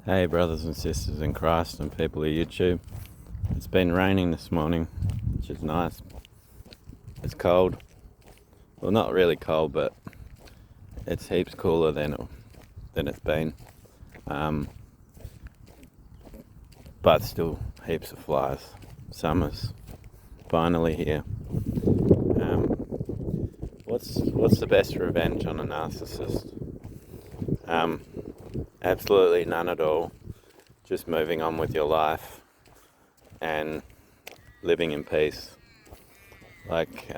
Hey brothers and sisters in Christ and people of YouTube. It's been raining this morning, which is nice. It's cold. Well, not really cold, but it's heaps cooler than it's been. But still heaps of flies. Summer's finally here. What's the best revenge on a narcissist? Absolutely none at all. Just moving on with your life and living in peace. Like,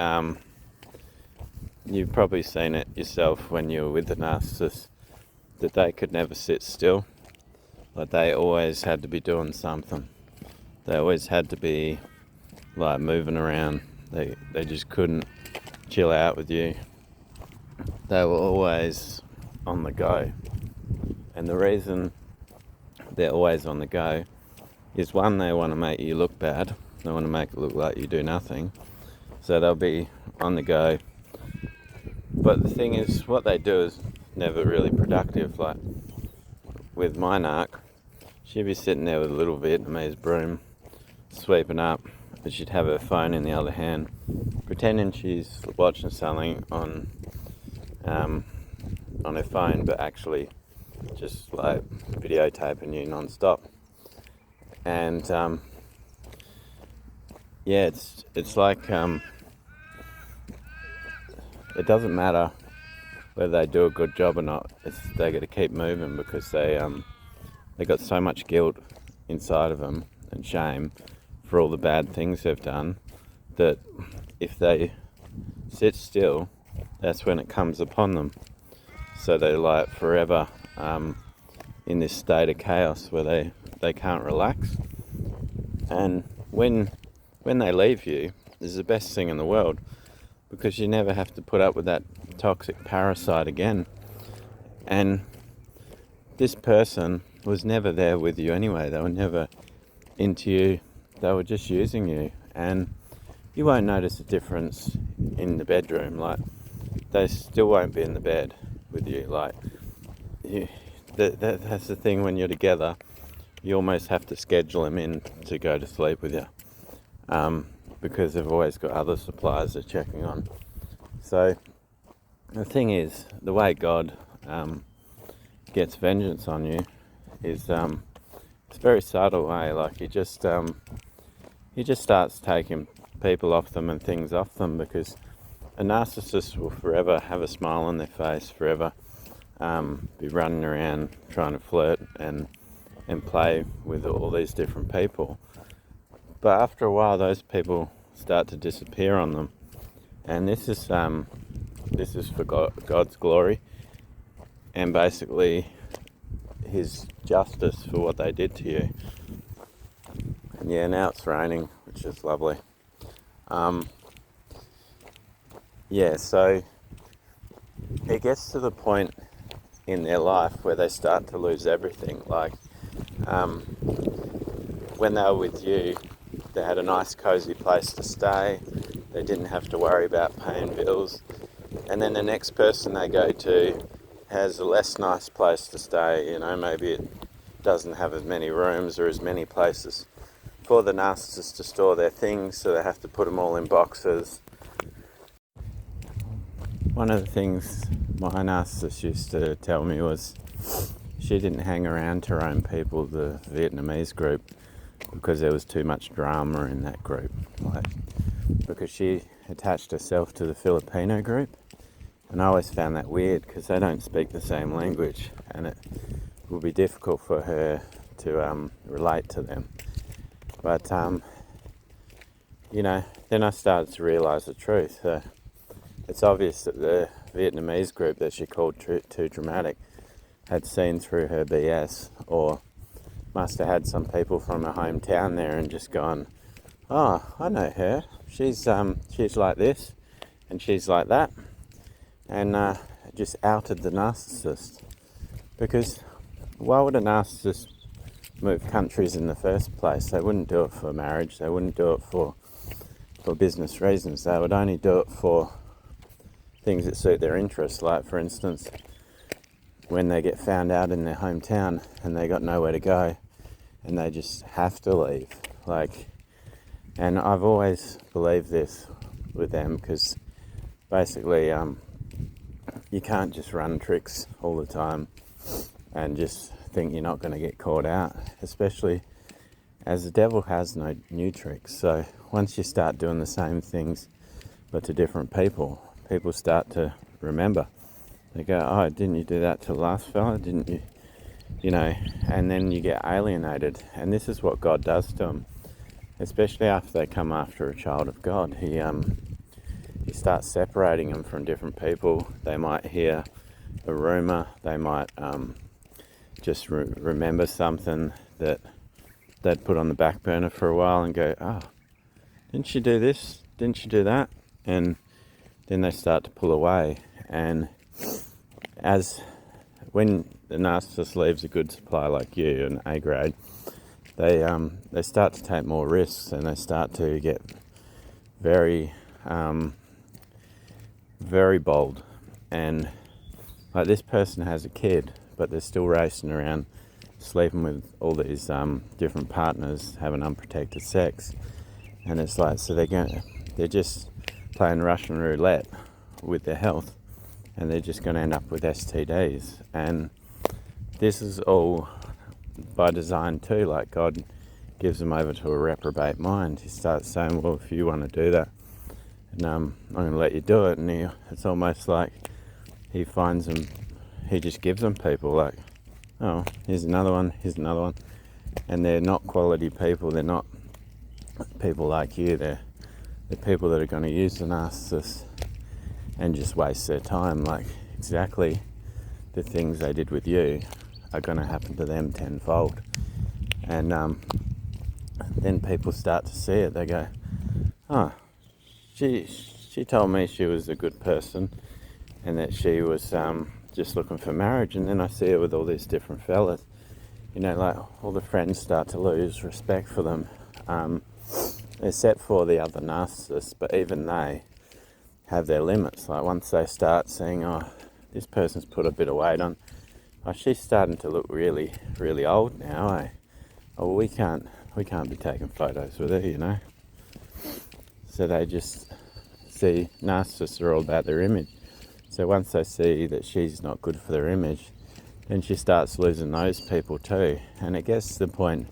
you've probably seen it yourself when you were with the narcissist, that they could never sit still. Like, they always had to be doing something. They always had to be like moving around. They just couldn't chill out with you. They were always on the go. And the reason they're always on the go is, one, they want to make you look bad. They want to make it look like you do nothing. So they'll be on the go. But the thing is, what they do is never really productive. Like with my narc, she'd be sitting there with a little Vietnamese broom, sweeping up, and she'd have her phone in the other hand, pretending she's watching something on her phone, but actually just like videotaping you non-stop. And it's like it doesn't matter whether they do a good job or not. They got to keep moving because they got so much guilt inside of them and shame for all the bad things they've done, that if they sit still, that's when it comes upon them. So they're like forever in this state of chaos where they can't relax. And when they leave you, is the best thing in the world, because you never have to put up with that toxic parasite again. And this person was never there with you anyway. They were never into you. They were just using you. And you won't notice a difference in the bedroom. Like, they still won't be in the bed with you. Like, that's the thing, when you're together, you almost have to schedule them in to go to sleep with you, because they've always got other supplies they're checking on. So the thing is, the way God gets vengeance on you is it's a very subtle way. Like, he just starts taking people off them and things off them, because a narcissist will forever have a smile on their face, forever be running around trying to flirt and play with all these different people. But after a while, those people start to disappear on them, and this is for God's glory, and basically His justice for what they did to you. And yeah, now it's raining, which is lovely. So it gets to the point in their life where they start to lose everything. Like, when they were with you, they had a nice cozy place to stay. They didn't have to worry about paying bills. And then the next person they go to has a less nice place to stay. Maybe it doesn't have as many rooms or as many places for the narcissist to store their things, so they have to put them all in boxes. One of the things my narcissist used to tell me was, she didn't hang around her own people, the Vietnamese group, because there was too much drama in that group. Like, because she attached herself to the Filipino group, and I always found that weird, because they don't speak the same language, and it would be difficult for her to relate to them. But then I started to realise the truth. It's obvious that the Vietnamese group that she called too dramatic had seen through her BS, or must have had some people from her hometown there and just gone, oh, I know her. She's like this, and she's like that, and just outed the narcissist. Because why would a narcissist move countries in the first place? They wouldn't do it for marriage. They wouldn't do it for business reasons. They would only do it for things that suit their interests. Like, for instance, when they get found out in their hometown and they got nowhere to go and they just have to leave. And I've always believed this with them, because basically you can't just run tricks all the time and just think you're not going to get caught out, especially as the devil has no new tricks. So once you start doing the same things but to different people, people start to remember. They go, oh, didn't you do that to the last fella? Didn't you? You know, and then you get alienated. And this is what God does to them, especially after they come after a child of God. He starts separating them from different people. They might hear a rumor. They might just remember something that they'd put on the back burner for a while and go, oh, didn't you do this? Didn't you do that? And then they start to pull away. And when the narcissist leaves a good supply like you, an A grade, they start to take more risks, and they start to get very, very bold. And like, this person has a kid, but they're still racing around, sleeping with all these different partners, having unprotected sex. And it's like, so they're just playing Russian roulette with their health, and they're just going to end up with STDs. And this is all by design too. Like, God gives them over to a reprobate mind. He starts saying, well, if you want to do that, and I'm going to let you do it. And it's almost like he finds them, he just gives them people like, oh, here's another one, and they're not quality people. They're not people like you. They're people that are going to use the narcissist and just waste their time. Like, exactly the things they did with you are going to happen to them tenfold. And then people start to see it. They go, oh, she told me she was a good person and that she was just looking for marriage, and then I see her with all these different fellas. You know, like, all the friends start to lose respect for them, except for the other narcissists. But even they have their limits. Like, once they start seeing, oh, this person's put a bit of weight on, oh, she's starting to look really, really old now, eh? Oh, we can't be taking photos with her, you know. So they just see, narcissists are all about their image. So once they see that she's not good for their image, then she starts losing those people too. And it gets to the point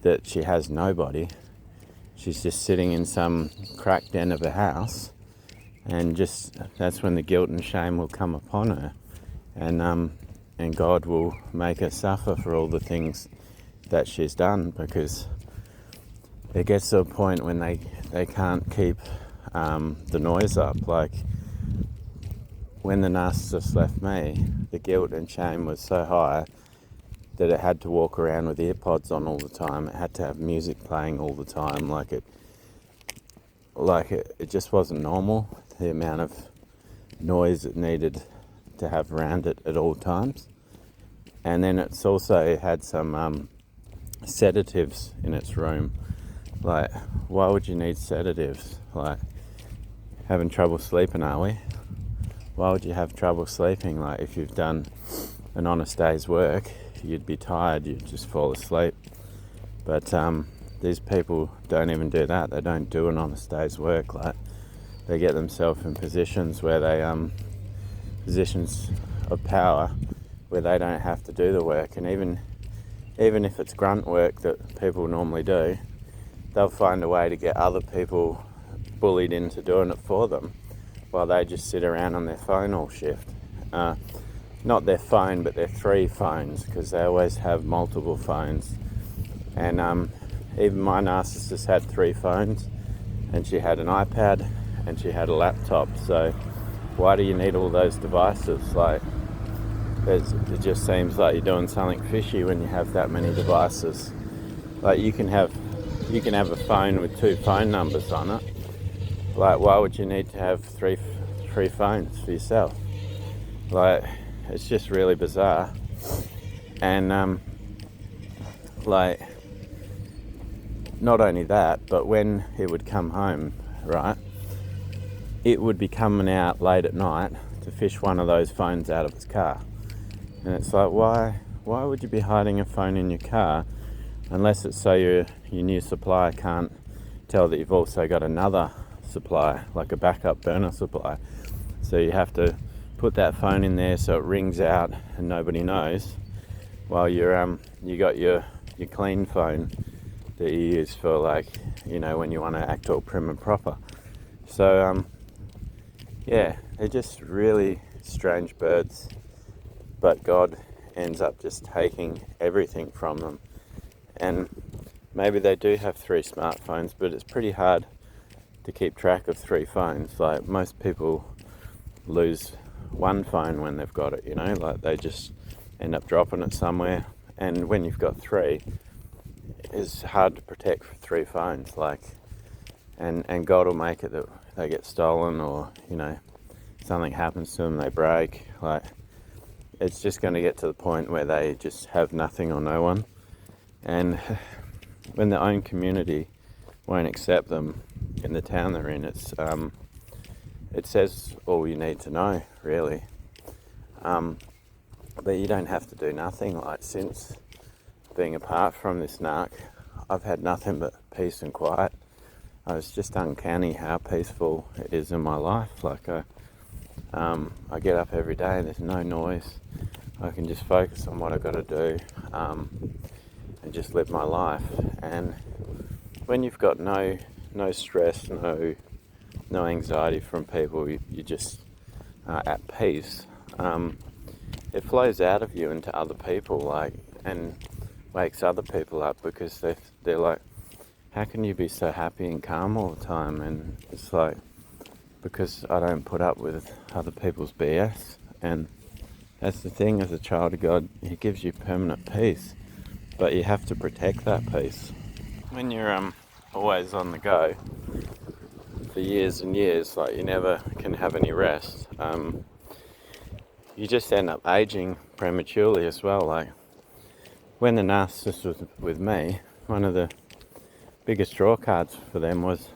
that she has nobody. She's just sitting in some cracked den of a house, and just that's when the guilt and shame will come upon her, and God will make her suffer for all the things that she's done, because it gets to a point when they can't keep the noise up. Like, when the narcissist left me, the guilt and shame was so high that it had to walk around with earpods on all the time. It had to have music playing all the time. It just wasn't normal, the amount of noise it needed to have around it at all times. And then it's also had some sedatives in its room. Like, why would you need sedatives? Like, having trouble sleeping, are we? Why would you have trouble sleeping? Like, if you've done an honest day's work, you'd be tired, you'd just fall asleep. But these people don't even do that. They don't do an honest day's work. Like, they get themselves in positions where positions of power where they don't have to do the work. And even if it's grunt work that people normally do, they'll find a way to get other people bullied into doing it for them, while they just sit around on their phone all shift. Not their phone, but their 3 phones, because they always have multiple phones. And even my narcissist had 3 phones, and she had an iPad, and she had a laptop. So why do you need all those devices? Like, it just seems like you're doing something fishy when you have that many devices. Like, you can have a phone with 2 phone numbers on it. Like, why would you need to have three phones for yourself? Like, it's just really bizarre. And like, not only that, but when it would come home, right, it would be coming out late at night to fish one of those phones out of its car. And it's like, why would you be hiding a phone in your car unless it's so your new supplier can't tell that you've also got another supply, like a backup burner supply. So you have to put that phone in there so it rings out and nobody knows, while you got your clean phone that you use for, like, when you want to act all prim and proper. So yeah, they're just really strange birds, but God ends up just taking everything from them. And maybe they do have 3 smartphones, but it's pretty hard to keep track of 3 phones. Like, most people lose one phone when they've got it, like they just end up dropping it somewhere. And when you've got 3, it's hard to protect 3 phones, like, and God will make it that they get stolen, or something happens to them, they break. Like, it's just going to get to the point where they just have nothing or no one. And when their own community won't accept them in the town they're in, it says all you need to know, really. But you don't have to do nothing. Like, since being apart from this narc, I've had nothing but peace and quiet. It's just uncanny how peaceful it is in my life. Like, I get up every day and there's no noise. I can just focus on what I've got to do, and just live my life. And when you've got no stress, no anxiety from people, you just are at peace. It flows out of you into other people, like, and wakes other people up, because they're like, how can you be so happy and calm all the time? And it's like, because I don't put up with other people's BS. And that's the thing, as a child of God, He gives you permanent peace, but you have to protect that peace. When you're always on the go for years and years, like, you never can have any rest, you just end up aging prematurely as well. Like, when the narcissist was with me, one of the biggest draw cards for them was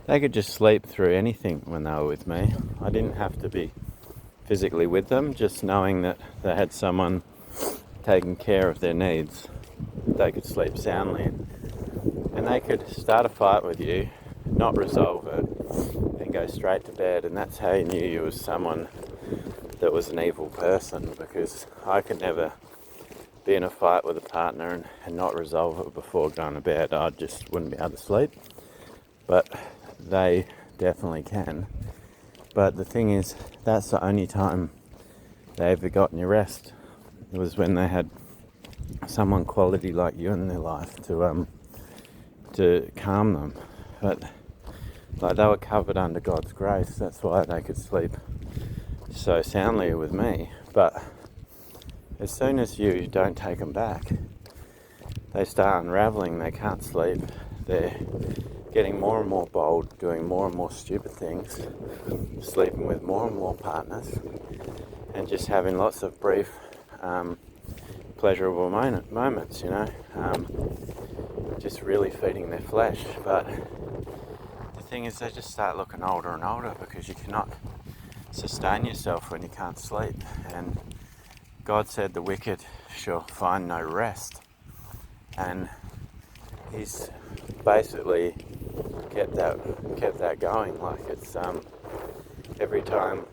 they could just sleep through anything when they were with me. I didn't have to be physically with them, just knowing that they had someone taking care of their needs, they could sleep soundly. And they could start a fight with you, not resolve it, and go straight to bed. And that's how you knew you was someone that was an evil person, because I could never be in a fight with a partner and not resolve it before going to bed. I just wouldn't be able to sleep. But they definitely can. But the thing is, that's the only time they ever got any rest. It was when they had someone quality like you in their life to calm them. But like, they were covered under God's grace. That's why they could sleep so soundly with me. But as soon as you don't take them back, they start unraveling. They can't sleep. They're getting more and more bold, doing more and more stupid things, sleeping with more and more partners, and just having lots of brief, pleasurable moments, just really feeding their flesh. But the thing is, they just start looking older and older, because you cannot sustain yourself when you can't sleep. And God said the wicked shall find no rest, and He's basically kept that going. Like, it's every time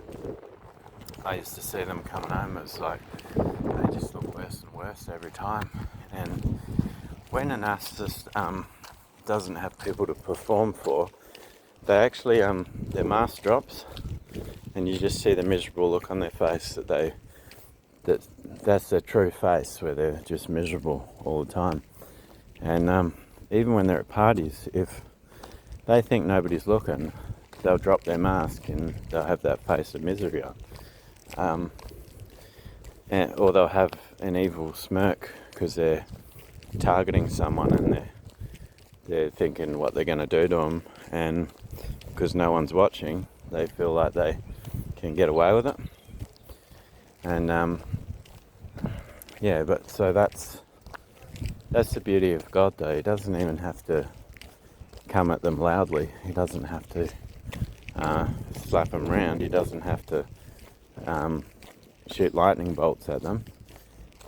I used to see them coming home, it's like they just look worse and worse every time. And when a narcissist doesn't have people to perform for, they actually their mask drops, and you just see the miserable look on their face, that's their true face, where they're just miserable all the time. And even when they're at parties, if they think nobody's looking, they'll drop their mask and they'll have that face of misery on. Or they'll have an evil smirk because they're targeting someone, and they're thinking what they're going to do to them, and because no one's watching, they feel like they can get away with it. And but so that's the beauty of God, though. He doesn't even have to come at them loudly. He doesn't have to slap them round. He doesn't have to shoot lightning bolts at them.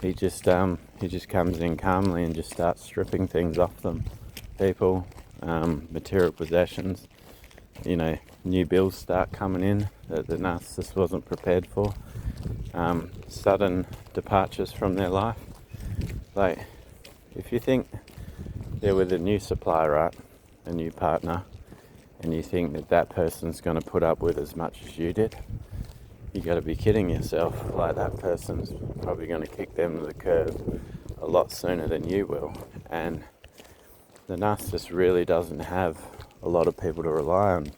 He just comes in calmly and just starts stripping things off them. People, material possessions, new bills start coming in that the narcissist wasn't prepared for. Sudden departures from their life. Like, if you think they're with a new supplier, right, a new partner, and you think that that person's going to put up with as much as you did, you got to be kidding yourself. Like, that person's probably going to kick them to the curb a lot sooner than you will. And the narcissist really doesn't have a lot of people to rely on,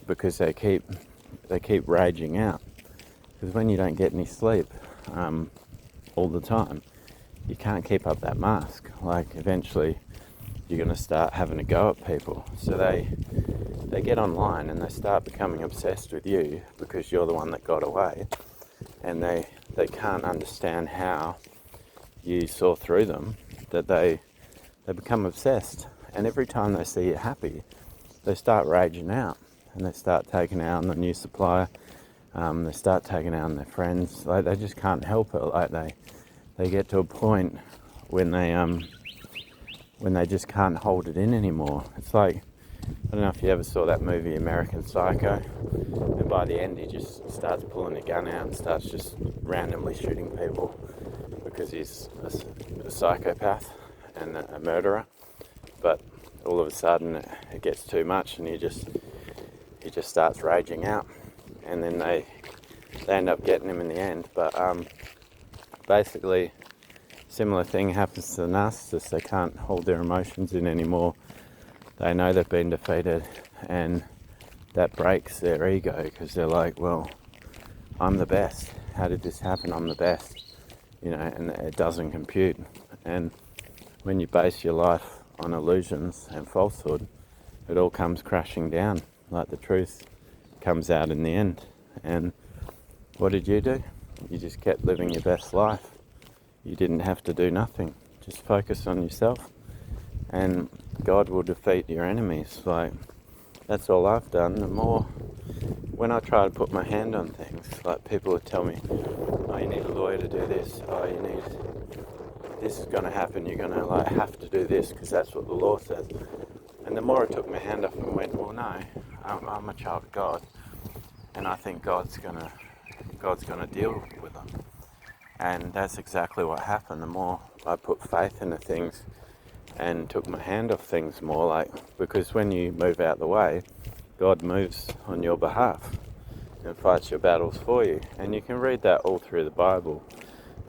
because they keep raging out. Because when you don't get any sleep all the time, you can't keep up that mask. Like, eventually you're going to start having a go at people. So they get online and they start becoming obsessed with you because you're the one that got away, and they can't understand how you saw through them, that they become obsessed. And every time they see you happy, they start raging out, and they start taking out on the new supplier. They start taking out on their friends. Like, they just can't help it. Like, they get to a point when they just can't hold it in anymore. It's like, I don't know if you ever saw that movie American Psycho, and by the end he just starts pulling a gun out and starts just randomly shooting people because he's a psychopath and a murderer. But all of a sudden it gets too much, and he just starts raging out, and then they end up getting him in the end. But basically, similar thing happens to the narcissist. They can't hold their emotions in anymore. They know they've been defeated, and that breaks their ego, because they're like, well, I'm the best. How did this happen? I'm the best. And it doesn't compute. And when you base your life on illusions and falsehood, it all comes crashing down. Like, the truth comes out in the end. And what did you do? You just kept living your best life. You didn't have to do nothing. Just focus on yourself, and God will defeat your enemies. Like, that's all I've done. The more, when I try to put my hand on things, like, people would tell me, oh, you need a lawyer to do this. Oh, this is going to happen. You're going to have to do this because that's what the law says. And the more I took my hand off and went, well, no, I'm a child of God, and I think God's going to deal with them. And that's exactly what happened. The more I put faith into things and took my hand off things more, because when you move out the way, God moves on your behalf and fights your battles for you. And you can read that all through the Bible.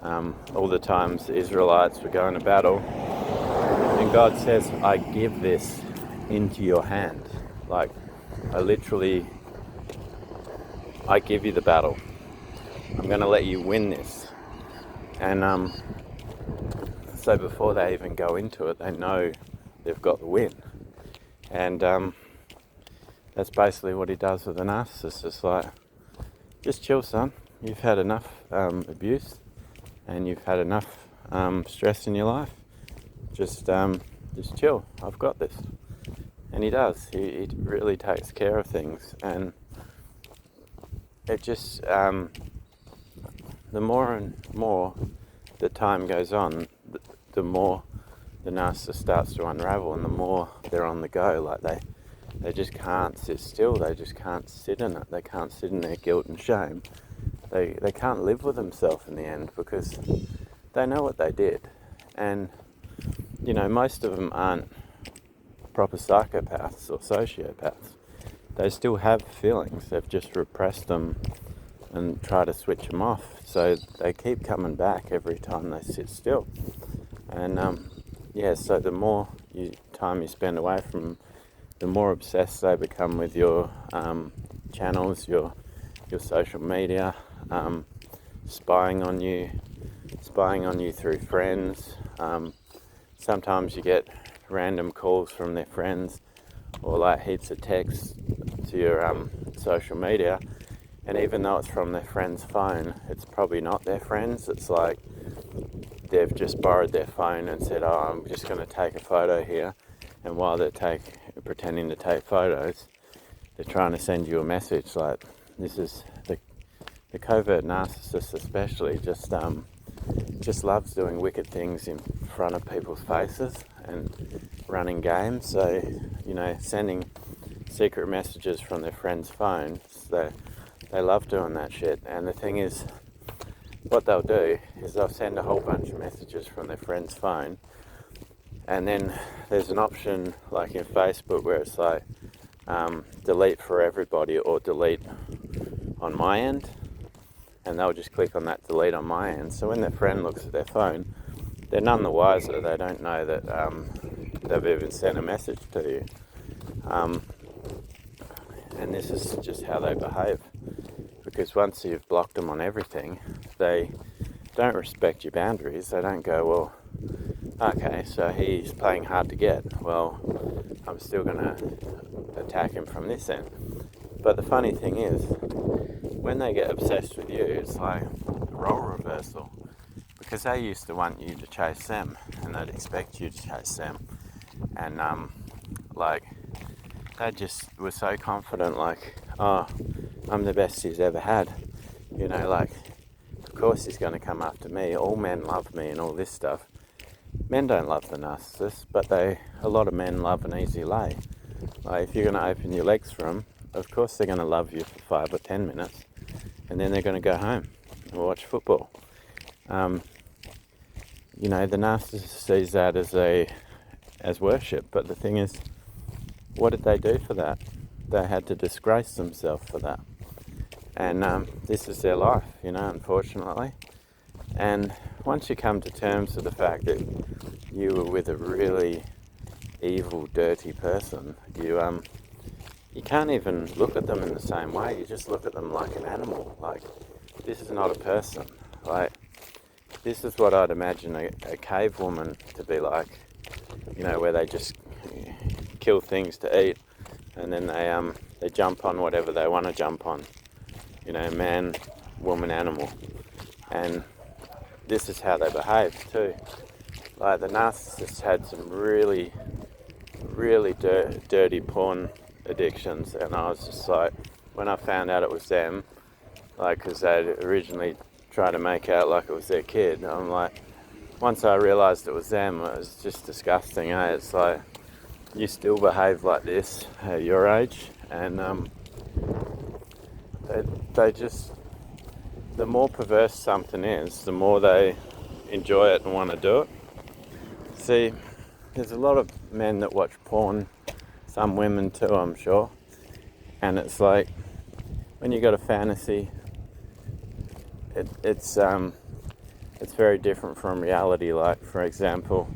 All the times the Israelites were going to battle, and God says, I give this into your hand. Like, I give you the battle. I'm going to let you win this. And so before they even go into it, they know they've got the win. And that's basically what he does with a narcissist. It's like, just chill, son. You've had enough abuse, and you've had enough stress in your life. Just chill. I've got this. And he does. He really takes care of things. And it just, the more and more the time goes on, the more the narcissist starts to unravel, and the more they're on the go. Like, they just can't sit still. They just can't sit in it. They can't sit in their guilt and shame. They can't live with themselves in the end, because they know what they did. And, most of them aren't proper psychopaths or sociopaths. They still have feelings. They've just repressed them and try to switch them off. So they keep coming back every time they sit still. And so the more time you spend away from them, the more obsessed they become with your channels, your social media, spying on you through friends. Sometimes you get random calls from their friends, or heaps of texts to your social media. And even though it's from their friend's phone, it's probably not their friends. It's like they've just borrowed their phone and said, oh, I'm just going to take a photo here. And while they're pretending to take photos, they're trying to send you a message like, this is the covert narcissist especially just loves doing wicked things in front of people's faces and running games. So, sending secret messages from their friends' phones. They love doing that shit. And the thing is, what they'll do is they'll send a whole bunch of messages from their friend's phone, and then there's an option like in Facebook where it's like delete for everybody or delete on my end, and they'll just click on that delete on my end. So when their friend looks at their phone, they're none the wiser. They don't know that they've even sent a message to you. And this is just how they behave. Because once you've blocked them on everything, they don't respect your boundaries. They don't go, well, okay, so he's playing hard to get. Well, I'm still going to attack him from this end. But the funny thing is, when they get obsessed with you, it's like a role reversal. Because they used to want you to chase them, and they'd expect you to chase them. And, they just were so confident, like, oh, I'm the best he's ever had. Of course he's going to come after me. All men love me and all this stuff. Men don't love the narcissist, but a lot of men love an easy lay. Like, if you're going to open your legs for them, of course they're going to love you for 5 or 10 minutes, and then they're going to go home and watch football. The narcissist sees that as worship, but the thing is, what did they do for that? They had to disgrace themselves for that. And this is their life, unfortunately. And once you come to terms with the fact that you were with a really evil, dirty person, you can't even look at them in the same way. You just look at them like an animal. Like, this is not a person. Like, this is what I'd imagine a cave woman to be like, where they just kill things to eat, and then they jump on whatever they want to jump on. Man, woman, animal. And this is how they behave too. Like, the narcissist had some really, really dirty porn addictions, and I was just like, when I found out it was them, like, because they'd originally tried to make out like it was their kid, I'm like, once I realised it was them, it was just disgusting. It's like, you still behave like this at your age, and they just, the more perverse something is, the more they enjoy it and want to do it. See, there's a lot of men that watch porn, some women too, I'm sure, and it's like, when you got a fantasy, it's very different from reality. Like, for example,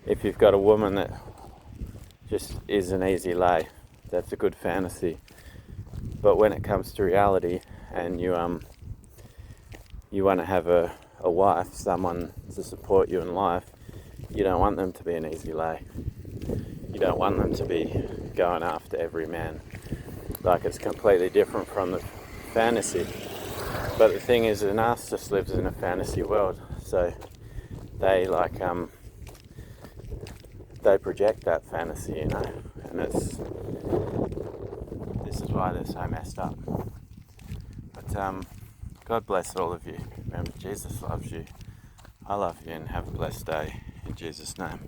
if you've got a woman that just is an easy lay, that's a good fantasy. But when it comes to reality, and you want to have a wife, someone to support you in life, you don't want them to be an easy lay. You don't want them to be going after every man. Like, it's completely different from the fantasy. But the thing is, the narcissist lives in a fantasy world, so they they project that fantasy, and this is why they're so messed up. But God bless all of you. Remember, Jesus loves you. I love you, and have a blessed day in Jesus' name.